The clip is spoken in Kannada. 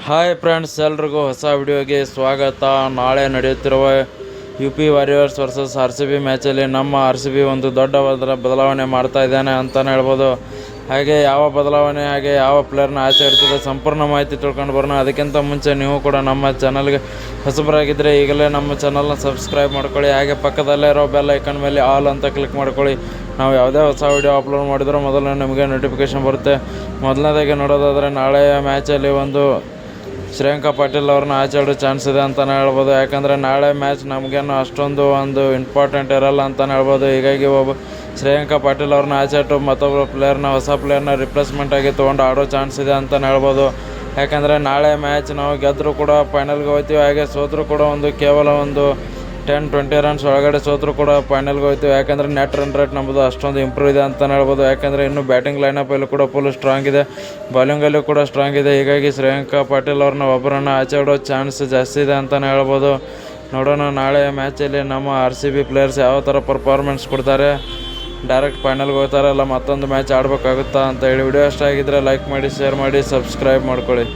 ಹಾಯ್ ಫ್ರೆಂಡ್ಸ್, ಎಲ್ರಿಗೂ ಹೊಸ ವಿಡಿಯೋಗೆ ಸ್ವಾಗತ. ನಾಳೆ ನಡೆಯುತ್ತಿರುವ UP ವಾರಿಯರ್ಸ್ ವರ್ಸಸ್ RCB ಮ್ಯಾಚಲ್ಲಿ ನಮ್ಮ RCB ಒಂದು ದೊಡ್ಡ ಬದಲಾವಣೆ ಮಾಡ್ತಾ ಇದ್ದಾನೆ ಅಂತಲೇ ಹೇಳ್ಬೋದು. ಹಾಗೆ ಯಾವ ಬದಲಾವಣೆ, ಹಾಗೆ ಯಾವ ಪ್ಲೇಯರ್ನ ಆಚೆ ಇಡ್ತಿದೆ ಸಂಪೂರ್ಣ ಮಾಹಿತಿ ತಿಳ್ಕೊಂಡು ಬರೋಣ. ಅದಕ್ಕಿಂತ ಮುಂಚೆ ನೀವು ಕೂಡ ನಮ್ಮ ಚಾನಲ್ಗೆ ಹೊಸಬರಾಗಿದ್ದರೆ ಈಗಲೇ ನಮ್ಮ ಚಾನಲ್ನ ಸಬ್ಸ್ಕ್ರೈಬ್ ಮಾಡ್ಕೊಳ್ಳಿ. ಹಾಗೆ ಪಕ್ಕದಲ್ಲೇ ಇರೋ ಬೆಲ್ ಐಕನ್ ಮೇಲೆ ಆಲ್ ಅಂತ ಕ್ಲಿಕ್ ಮಾಡ್ಕೊಳ್ಳಿ. ನಾವು ಯಾವುದೇ ಹೊಸ ವಿಡಿಯೋ ಅಪ್ಲೋಡ್ ಮಾಡಿದರೂ ಮೊದಲು ನಿಮಗೆ ನೋಟಿಫಿಕೇಷನ್ ಬರುತ್ತೆ. ಮೊದಲನೇದಾಗಿ ನೋಡೋದಾದರೆ ನಾಳೆಯ ಮ್ಯಾಚಲ್ಲಿ ಒಂದು ಶ್ರೇಯಾಂಕ ಪಾಟೀಲ್ ಅವ್ರನ್ನ ಆಚೆ ಆಡೋ ಚಾನ್ಸ್ ಇದೆ ಅಂತಲೇ ಹೇಳ್ಬೋದು. ಯಾಕಂದರೆ ನಾಳೆ ಮ್ಯಾಚ್ ನಮಗೇನು ಅಷ್ಟೊಂದು ಇಂಪಾರ್ಟೆಂಟ್ ಇರಲ್ಲ ಅಂತಲೇ ಹೇಳ್ಬೋದು. ಹೀಗಾಗಿ ಶ್ರೇಯಾಂಕ ಪಾಟೀಲ್ ಅವ್ರನ್ನ ಆಚೆ ಇಟ್ಟು ಮತ್ತೊಬ್ಬ ಹೊಸ ಪ್ಲೇಯರ್ನ ರಿಪ್ಲೇಸ್ಮೆಂಟ್ ಆಗಿ ತೊಗೊಂಡು ಆಡೋ ಚಾನ್ಸ್ ಇದೆ ಅಂತಲೇ ಹೇಳ್ಬೋದು. ಯಾಕಂದರೆ ನಾಳೆ ಮ್ಯಾಚ್ ನಾವು ಗೆದ್ದರೂ ಕೂಡ ಫೈನಲ್ಗೆ ಹೋಗ್ತೀವಿ, ಹಾಗೆ ಸೋತರೂ ಕೂಡ ಕೇವಲ 10-20 ರನ್ಸ್ ಒಳಗಡೆ ಸೋತರೂ ಕೂಡ ಫೈನಲ್ಗೆ ಹೋಗ್ತೀವಿ. ಯಾಕಂದರೆ ನೆಟ್ ರನ್ ರೇಟ್ ನಮ್ಮದು ಅಷ್ಟೊಂದು ಇಂಪ್ರೂವ್ ಇದೆ ಅಂತಲೇ ಹೇಳ್ಬೋದು. ಯಾಕಂದರೆ ಇನ್ನೂ ಬ್ಯಾಟಿಂಗ್ ಲೈನಪ್ಪಲ್ಲೂ ಕೂಡ ಫುಲ್ ಸ್ಟ್ರಾಂಗ್ ಇದೆ, ಬೌಲಿಂಗಲ್ಲೂ ಕೂಡ ಸ್ಟ್ರಾಂಗ್ ಇದೆ. ಹೀಗಾಗಿ ಶ್ರೇಯಾಂಕ ಪಾಟೀಲ್ ಅವ್ರನ್ನ ಒಬ್ಬರನ್ನ ಆಚೆ ಇಡೋ ಚಾನ್ಸ್ ಜಾಸ್ತಿ ಇದೆ ಅಂತಲೇ ಹೇಳ್ಬೋದು. ನೋಡೋಣ ನಾಳೆ ಮ್ಯಾಚಲ್ಲಿ ನಮ್ಮ RCB ಪ್ಲೇಯರ್ಸ್ ಯಾವ ಥರ ಪರ್ಫಾರ್ಮೆನ್ಸ್ ಕೊಡ್ತಾರೆ, ಡೈರೆಕ್ಟ್ ಫೈನಲ್ಗೆ ಹೋಗ್ತಾರೆ, ಇಲ್ಲ ಮತ್ತೊಂದು ಮ್ಯಾಚ್ ಆಡಬೇಕಾಗುತ್ತಾ ಅಂತ ಹೇಳಿ. ವಿಡಿಯೋ ಇಷ್ಟ ಆಗಿದ್ದರೆ ಲೈಕ್ ಮಾಡಿ, ಶೇರ್ ಮಾಡಿ, ಸಬ್ಸ್ಕ್ರೈಬ್ ಮಾಡ್ಕೊಳ್ಳಿ.